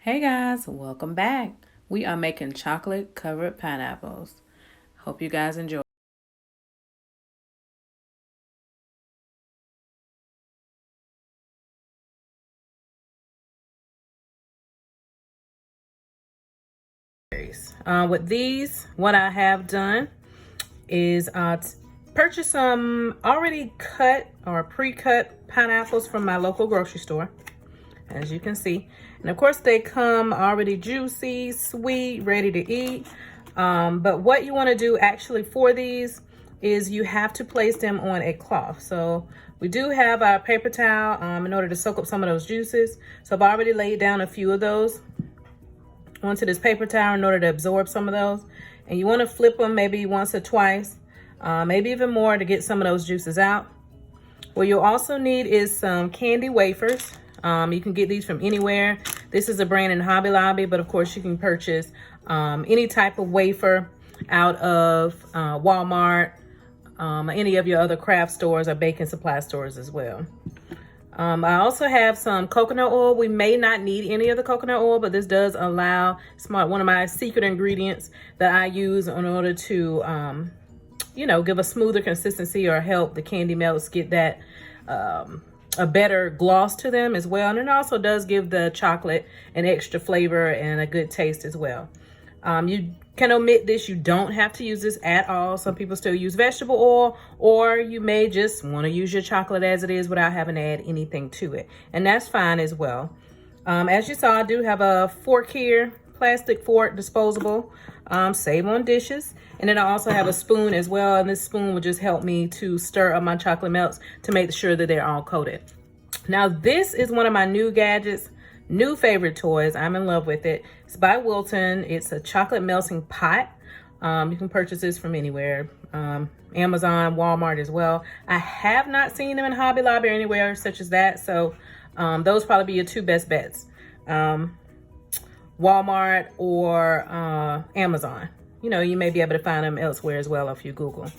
Hey guys, welcome back. We are making chocolate covered pineapples. Hope you guys enjoy. With these, what I have done is purchase some already cut or pre-cut pineapples from my local grocery store, as you can see. And of course they come already juicy, sweet, ready to eat. But what you want to do actually for these is you have to place them on a cloth. So we do have our paper towel in order to soak up some of those juices. So I've already laid down a few of those onto this paper towel in order to absorb some of those. And you want to flip them maybe once or twice, maybe even more, to get some of those juices out. What you'll also need is some candy wafers. You can get these from anywhere. This is a brand in Hobby Lobby, but of course you can purchase any type of wafer out of Walmart, any of your other craft stores or baking supply stores as well. I also have some coconut oil. We may not need any of the coconut oil, but this does allow, one of my secret ingredients that I use in order to, give a smoother consistency or help the candy melts get that a better gloss to them as well. And it also does give the chocolate an extra flavor and a good taste as well. You can omit this. You don't have to use this at all. Some people still use vegetable oil, or you may just want to use your chocolate as it is without having to add anything to it. And that's fine as well. As you saw, I do have a fork here, plastic fork, disposable, save on dishes. And then I also have a spoon as well. And this spoon will just help me to stir up my chocolate melts to make sure that they're all coated. Now, this is one of my new gadgets. New favorite toys. I'm in love with it. It's by Wilton. It's a chocolate melting pot. You can purchase this from anywhere. Amazon, Walmart as well. I have not seen them in Hobby Lobby or anywhere such as that. So those probably be your two best bets. Walmart or Amazon. You may be able to find them elsewhere as well if you Google.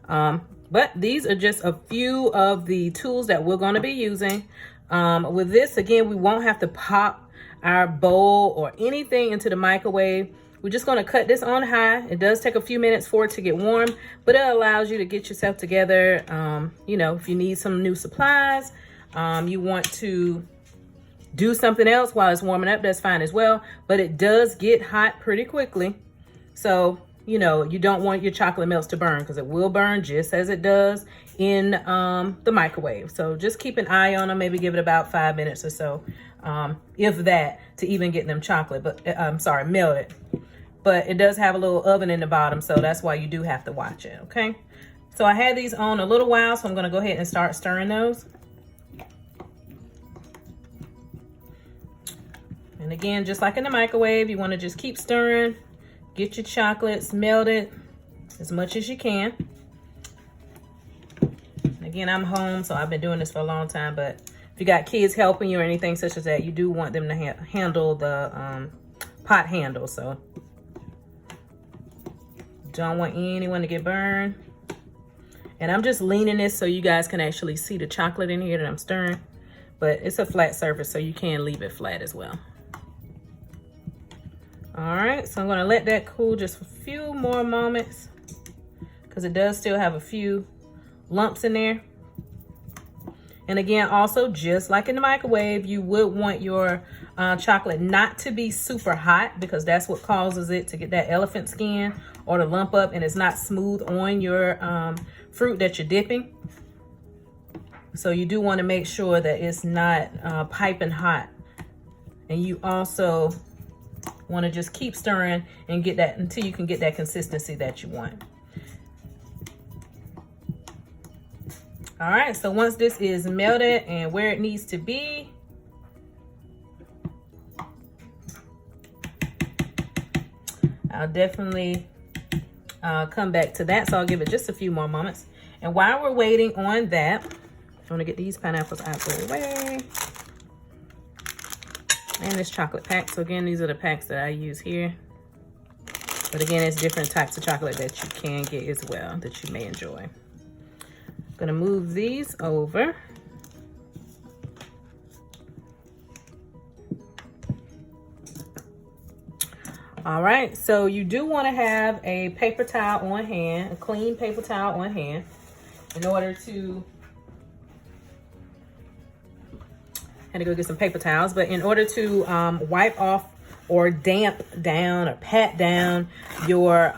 But these are just a few of the tools that we're going to be using. With this, again, we won't have to pop our bowl or anything into the microwave. We're just going to cut this on high. It does take a few minutes for it to get warm, but it allows you to get yourself together. If you need some new supplies, you want to do something else while it's warming up, that's fine as well. But it does get hot pretty quickly. So, you don't want your chocolate melts to burn, because it will burn just as it does in the microwave. So just keep an eye on them, maybe give it about 5 minutes or so, if that, to even get them melted. But it does have a little oven in the bottom, so that's why you do have to watch it, okay? So I had these on a little while, so I'm gonna go ahead and start stirring those. And again, just like in the microwave, you wanna just keep stirring. Get your chocolates melted as much as you can. Again, I'm home, so I've been doing this for a long time, but if you got kids helping you or anything such as that, you do want them to handle the pot handle. So don't want anyone to get burned. And I'm just leaning this so you guys can actually see the chocolate in here that I'm stirring, but it's a flat surface, so you can leave it flat as well. All right, so I'm gonna let that cool just a few more moments, because it does still have a few lumps in there. And again, also, just like in the microwave, you would want your chocolate not to be super hot, because that's what causes it to get that elephant skin or to lump up, and it's not smooth on your fruit that you're dipping. So you do want to make sure that it's not piping hot. And you also want to just keep stirring and get that until you can get that consistency that you want. All right, so once this is melted and where it needs to be, I'll definitely come back to that. So I'll give it just a few more moments. And while we're waiting on that, I want to get these pineapples out of the way. And this chocolate pack. So again, these are the packs that I use here. But again, it's different types of chocolate that you can get as well that you may enjoy. I'm gonna move these over. All right, so you do want to have a paper towel on hand, a clean paper towel on hand, in order to, had to go get some paper towels, but in order to wipe off or damp down or pat down your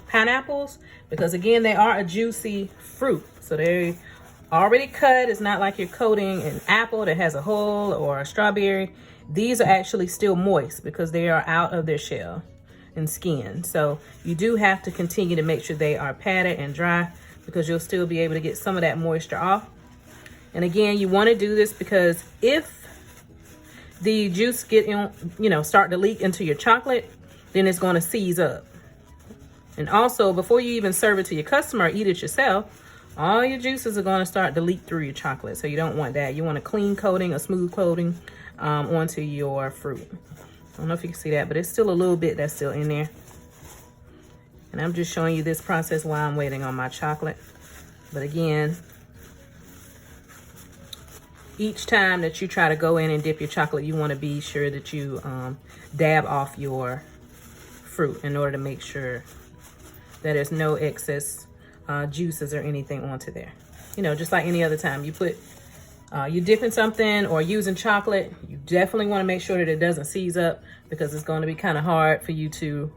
pineapples, because again, they are a juicy fruit. So they already cut. It's not like you're coating an apple that has a hull or a strawberry. These are actually still moist because they are out of their shell and skin. So you do have to continue to make sure they are patted and dry, because you'll still be able to get some of that moisture off. And again, you want to do this because if the juice get in, start to leak into your chocolate, then it's going to seize up. And also, before you even serve it to your customer or eat it yourself, all your juices are going to start to leak through your chocolate. So you don't want that. You want a clean coating, a smooth coating onto your fruit. I don't know if you can see that, but it's still a little bit that's still in there. And I'm just showing you this process while I'm waiting on my chocolate. But again, each time that you try to go in and dip your chocolate, you want to be sure that you dab off your fruit in order to make sure that there's no excess juices or anything onto there. Just like any other time you put, you dipping something or using chocolate, you definitely want to make sure that it doesn't seize up, because it's going to be kind of hard for you to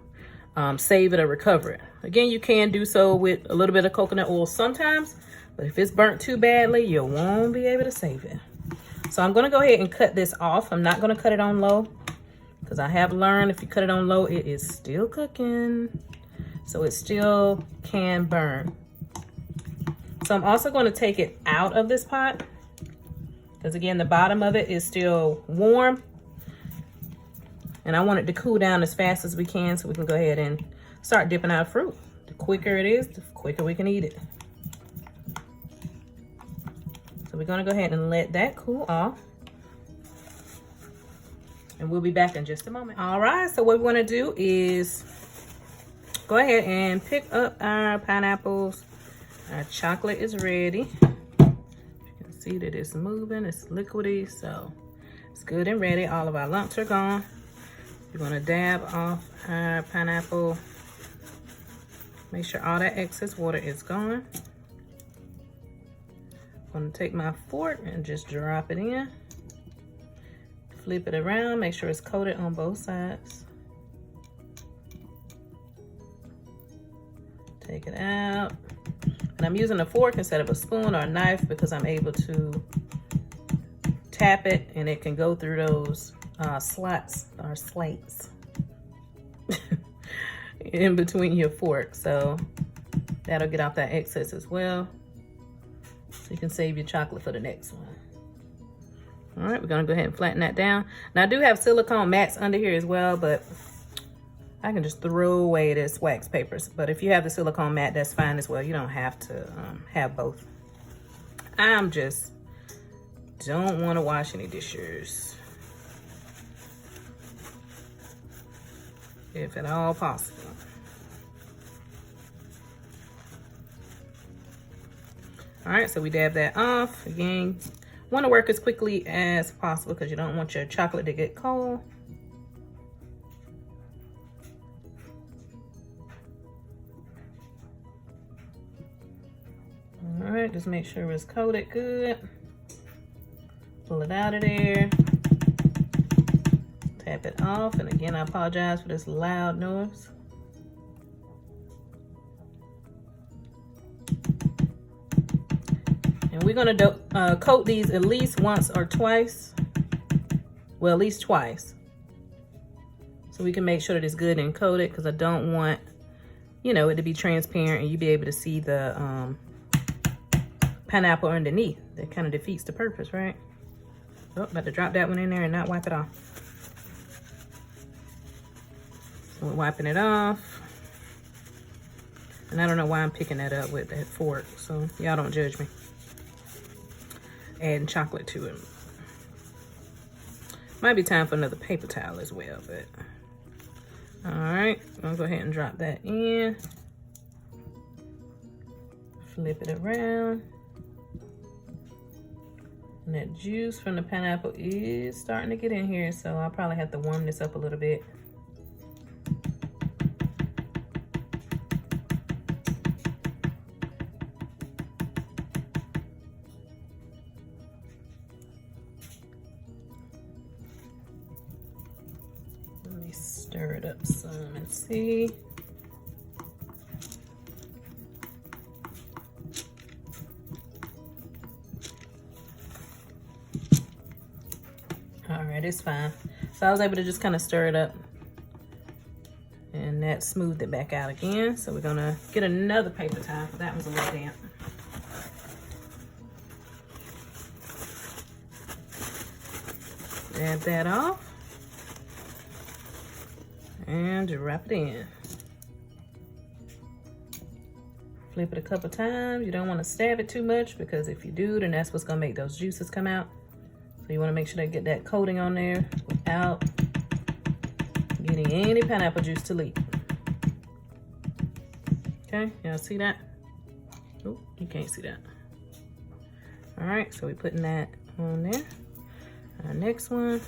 save it or recover it. Again, you can do so with a little bit of coconut oil sometimes, but if it's burnt too badly, you won't be able to save it. So I'm going to go ahead and cut this off. I'm not going to cut it on low, because I have learned if you cut it on low, it is still cooking. So it still can burn. So I'm also going to take it out of this pot, because again, the bottom of it is still warm. And I want it to cool down as fast as we can, so we can go ahead and start dipping our fruit. The quicker it is, the quicker we can eat it. So we're going to go ahead and let that cool off. And we'll be back in just a moment. All right, so what we want to do is go ahead and pick up our pineapples. Our chocolate is ready. You can see that it's moving, it's liquidy, so it's good and ready. All of our lumps are gone. We're going to dab off our pineapple. Make sure all that excess water is gone. I'm going to take my fork and just drop it in. Flip it around, make sure it's coated on both sides. Take it out. And I'm using a fork instead of a spoon or a knife, because I'm able to tap it and it can go through those slots or slates in between your fork. So that'll get off that excess as well. So you can save your chocolate for the next one. All right, we're gonna go ahead and flatten that down. Now I do have silicone mats under here as well, but I can just throw away this wax papers. But if you have the silicone mat, that's fine as well. You don't have to have both. I'm just don't want to wash any dishes, if at all possible. All right, so we dab that off. Again, want to work as quickly as possible, because you don't want your chocolate to get cold. All right, just make sure it's coated good. Pull it out of there. Tap it off. And again, I apologize for this loud noise. And we're gonna coat these at least once or twice. Well, at least twice. So we can make sure that it's good and coated, because I don't want, it to be transparent and you be able to see the pineapple underneath. That kind of defeats the purpose, right? Oh, about to drop that one in there and not wipe it off. So we're wiping it off. And I don't know why I'm picking that up with that fork, so y'all don't judge me. Adding chocolate to it. Might be time for another paper towel as well, but all right, I'm gonna go ahead and drop that in. Flip it around. And that juice from the pineapple is starting to get in here, so I'll probably have to warm this up a little bit. me stir it up some and see. All right, it's fine. So I was able to just kind of stir it up, and that smoothed it back out again. So we're gonna get another paper towel, because that was a little damp. Dab that off and drop it in. Flip it a couple times. You don't want to stab it too much, because if you do, then that's what's gonna make those juices come out. So you want to make sure they get that coating on there without getting any pineapple juice to leak. Okay, y'all see that? Oh, you can't see that. All right, so we're putting that on there. Our next one.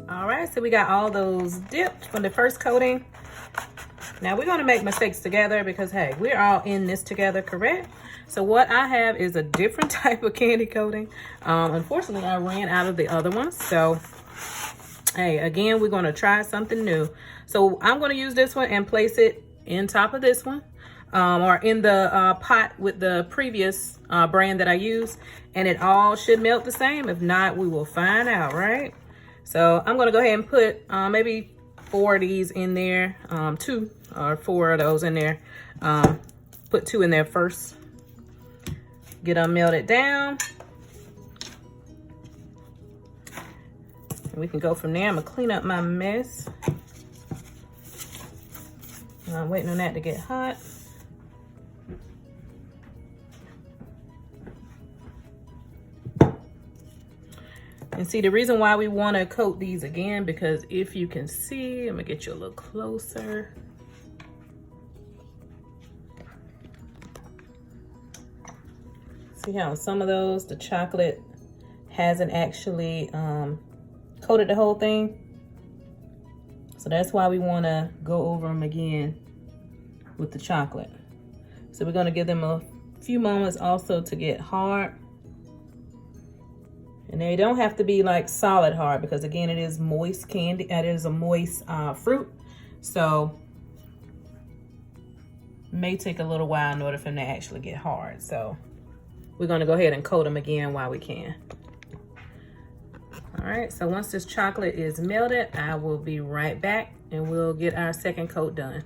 All right, so we got all those dipped from the first coating. Now we're gonna make mistakes together, because hey, we're all in this together, correct? So what I have is a different type of candy coating. Unfortunately, I ran out of the other ones. So hey, again, we're gonna try something new. So I'm gonna use this one and place it in top of this one, or in the pot with the previous brand that I used, and it all should melt the same. If not, we will find out, right? So I'm gonna go ahead and put maybe 4 of these in there, 2 or 4 of those in there. Put 2 in there first. Get them melted down. And we can go from there. I'm gonna clean up my mess. I'm waiting on that to get hot. And see, the reason why we want to coat these again, because if you can see, I'm gonna get you a little closer. See how some of those, the chocolate hasn't actually coated the whole thing. So that's why we want to go over them again with the chocolate. So we're going to give them a few moments also to get hard. And they don't have to be like solid hard, because again, it is moist candy. It is a moist fruit. So it may take a little while in order for them to actually get hard. So we're gonna go ahead and coat them again while we can. All right, so once this chocolate is melted, I will be right back and we'll get our second coat done.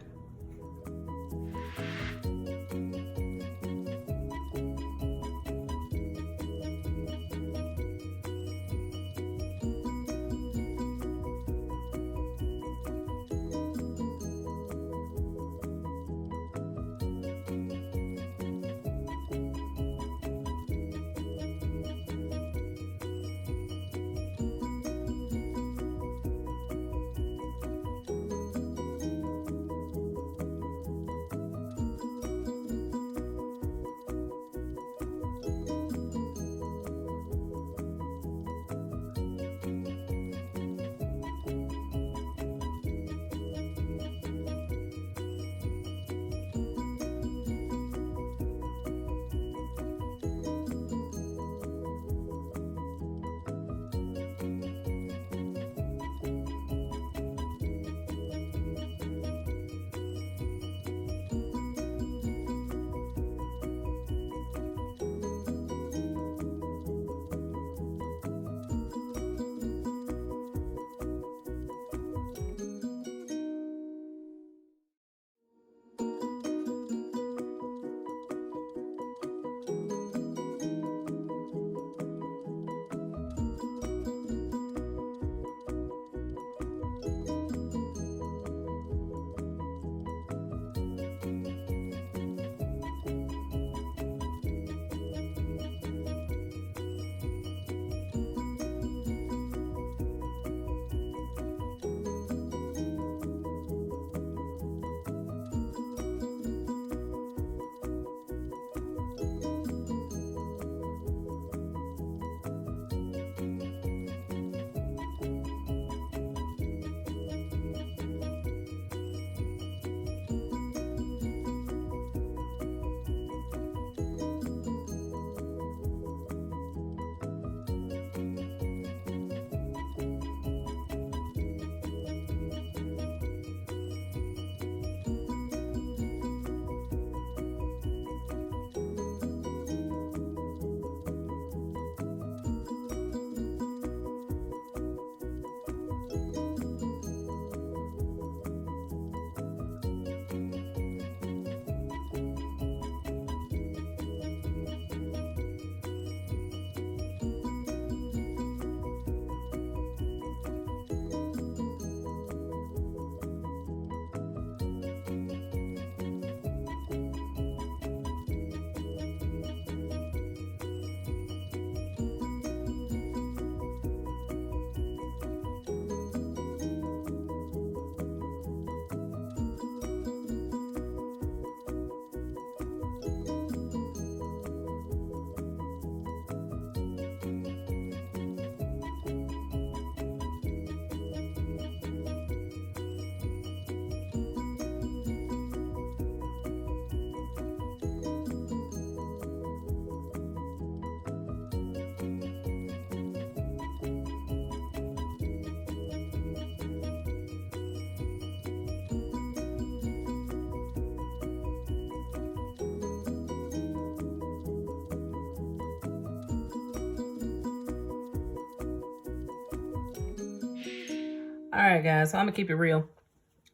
All right, guys, so I'm gonna keep it real.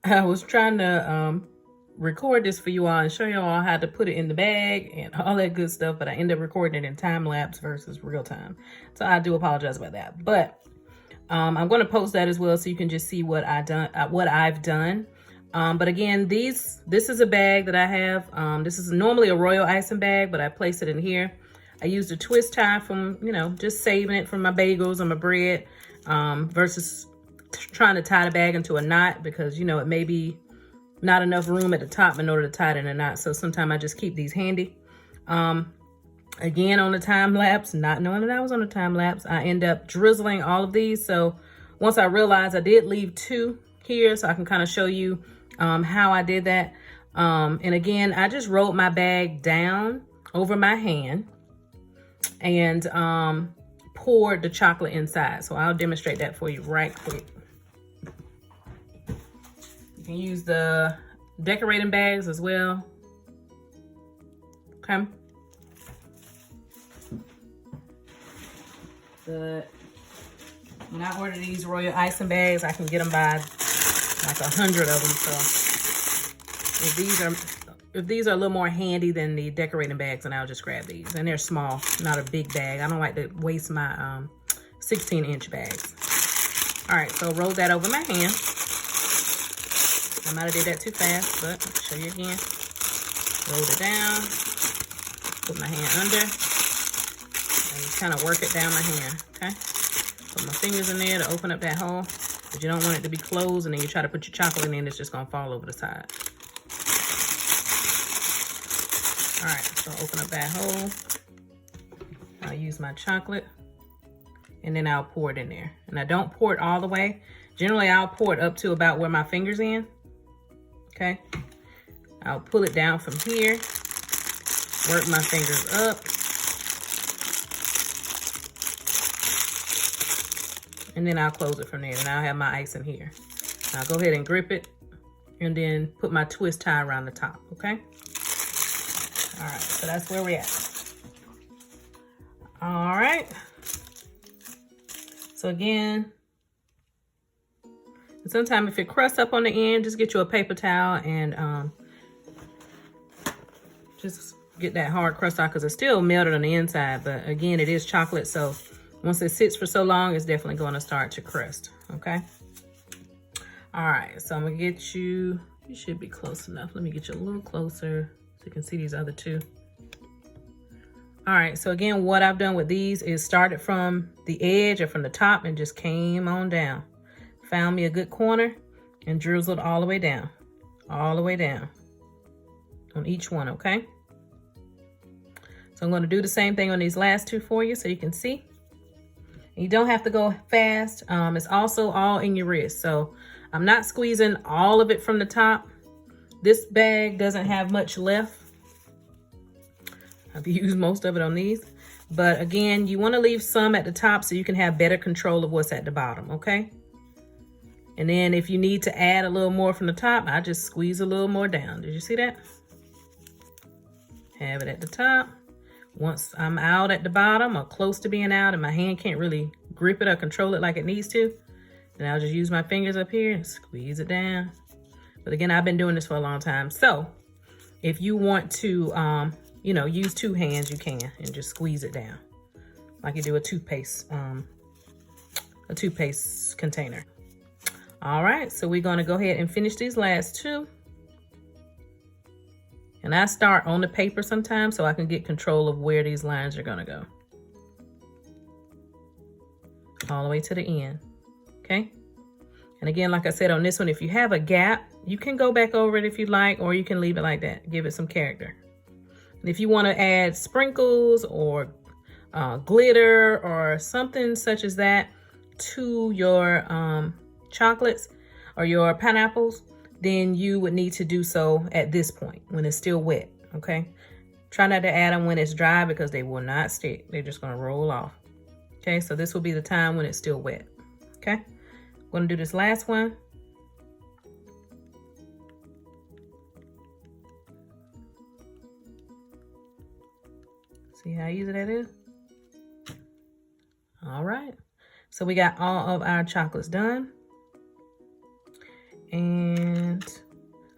I was trying to record this for you all and show you all how to put it in the bag and all that good stuff, but I ended up recording it in time lapse versus real time. So I do apologize about that. But I'm going to post that as well so you can just see what I've done. But again, this is a bag that I have. This is normally a royal icing bag, but I placed it in here. I used a twist tie from, you know, just saving it from my bagels and my bread versus trying to tie the bag into a knot because, you know, it may be not enough room at the top in order to tie it in a knot. So sometimes I just keep these handy. Again, on the time lapse, not knowing that I was on a time lapse, I end up drizzling all of these. So once I realized I did leave 2 here, so I can kind of show you how I did that. And again, I just rolled my bag down over my hand and poured the chocolate inside. So I'll demonstrate that for you right quick. You can use the decorating bags as well. Okay. But when I order these royal icing bags, I can get them by like 100 of them. So if these are a little more handy than the decorating bags, then I'll just grab these. And they're small, not a big bag. I don't like to waste my 16-inch bags. All right, so roll that over my hand. I might have did that too fast, but I'll show you again. Roll it down, put my hand under, and kind of work it down my hand, okay? Put my fingers in there to open up that hole, but you don't want it to be closed, and then you try to put your chocolate in there, it's just gonna fall over the side. All right, so open up that hole. I'll use my chocolate, and then I'll pour it in there. And I don't pour it all the way. Generally, I'll pour it up to about where my finger's in. Okay, I'll pull it down from here, work my fingers up, and then I'll close it from there, and I'll have my ice in here. I'll go ahead and grip it, and then put my twist tie around the top, okay? All right, so that's where we're at. All right. So again, sometimes if it crusts up on the end, just get you a paper towel and just get that hard crust out because it's still melted on the inside. But again, it is chocolate, so once it sits for so long, it's definitely going to start to crust, okay? All right, so I'm going to get you, you should be close enough. Let me get you a little closer so you can see these other 2. All right, so again, what I've done with these is started from the edge or from the top and just came on down. Found me a good corner and drizzled all the way down on each one, okay? So I'm gonna do the same thing on these last 2 for you so you can see. And you don't have to go fast. It's also all in your wrist. So I'm not squeezing all of it from the top. This bag doesn't have much left. I've used most of it on these. But again, you wanna leave some at the top so you can have better control of what's at the bottom, okay? And then if you need to add a little more from the top, I just squeeze a little more down. Did you see that? Have it at the top. Once I'm out at the bottom or close to being out and my hand can't really grip it or control it like it needs to, then I'll just use my fingers up here and squeeze it down. But again, I've been doing this for a long time. So if you want to, you know, use 2 hands, you can, and just squeeze it down like you do a toothpaste container. All right, so we're gonna go ahead and finish these last 2. And I start on the paper sometimes so I can get control of where these lines are gonna go. All the way to the end, okay? And again, like I said on this one, if you have a gap, you can go back over it if you like, or you can leave it like that, give it some character. And if you wanna add sprinkles or glitter or something such as that to your chocolates or your pineapples, then you would need to do so at this point when it's still wet, okay? Try not to add them when it's dry because they will not stick. They're just gonna roll off, okay? So this will be the time when it's still wet, okay? I'm gonna do this last one. See how easy that is? All right, so we got all of our chocolates done.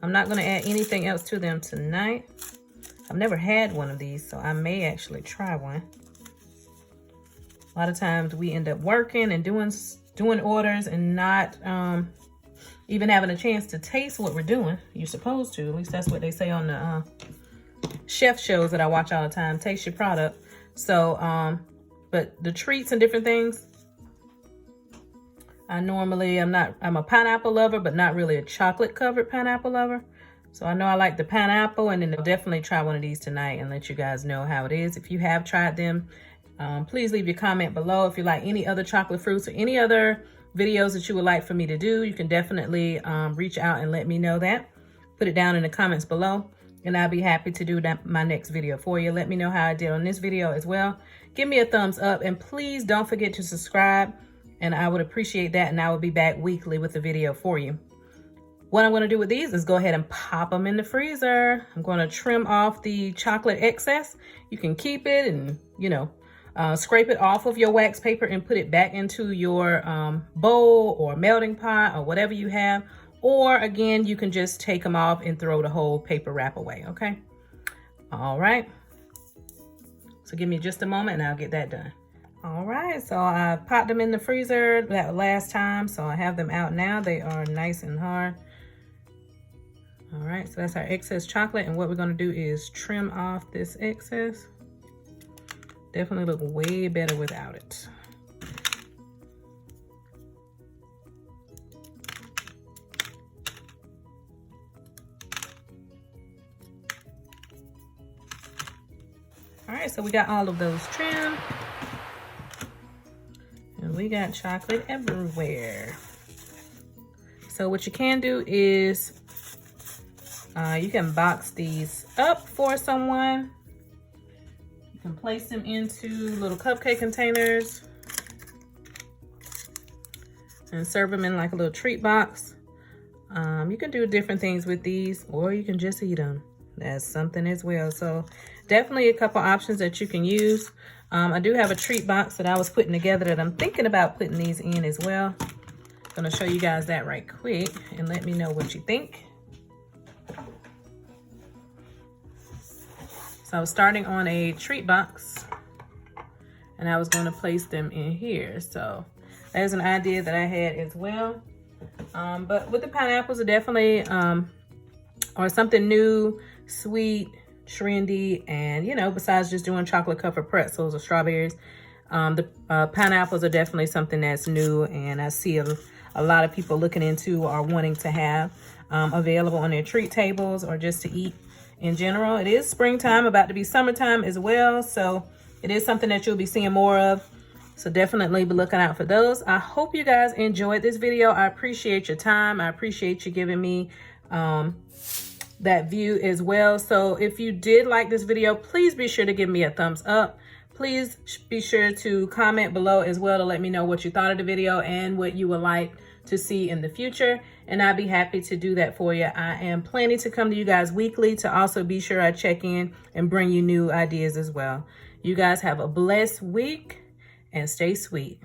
I'm not going to add anything else to them tonight. I've never had one of these, so I may actually try one. A lot of times we end up working and doing orders and not even having a chance to taste what we're doing. You're supposed to. At least that's what they say on the chef shows that I watch all the time. Taste your product. So, but the treats and different things, I'm a pineapple lover, but not really a chocolate covered pineapple lover. So I know I like the pineapple, and then I'll definitely try one of these tonight and let you guys know how it is. If you have tried them, please leave your comment below. If you like any other chocolate fruits or any other videos that you would like for me to do, you can definitely reach out and let me know that. Put it down in the comments below, and I'll be happy to do my next video for you. Let me know how I did on this video as well. Give me a thumbs up, and please don't forget to subscribe, and I would appreciate that, and I will be back weekly with a video for you. What I'm going to do with these is go ahead and pop them in the freezer. I'm going to trim off the chocolate excess. You can keep it and, you know, scrape it off of your wax paper and put it back into your bowl or melting pot or whatever you have. Or again, you can just take them off and throw the whole paper wrap away, okay? All right. So give me just a moment and I'll get that done. All right, so I popped them in the freezer that last time, so I have them out now. They are nice and hard. All right, so that's our excess chocolate, and what we're gonna do is trim off this excess. Definitely look way better without it. All right, so we got all of those trimmed. And we got chocolate everywhere. So what you can do is you can box these up for someone. You can place them into little cupcake containers and serve them in like a little treat box. You can do different things with these, or you can just eat them. That's something as well. So definitely a couple options that you can use. I do have a treat box that I was putting together that I'm thinking about putting these in as well. I'm gonna show you guys that right quick and let me know what you think. So I was starting on a treat box and I was gonna place them in here. So there's an idea that I had as well. But with the pineapples, are definitely, or something new, sweet, trendy, and you know, besides just doing chocolate covered pretzels or strawberries, the pineapples are definitely something that's new, and I see a lot of people looking into or wanting to have available on their treat tables or just to eat in general. It is springtime, about to be summertime as well, so it is something that you'll be seeing more of. So definitely be looking out for those. I hope you guys enjoyed this video. I appreciate your time. I appreciate you giving me that view as well. So if you did like this video, please be sure to give me a thumbs up. Please be sure to comment below as well to let me know what you thought of the video and what you would like to see in the future, and I'd be happy to do that for you. I am planning to come to you guys weekly to also be sure I check in and bring you new ideas as well. You guys have a blessed week and stay sweet.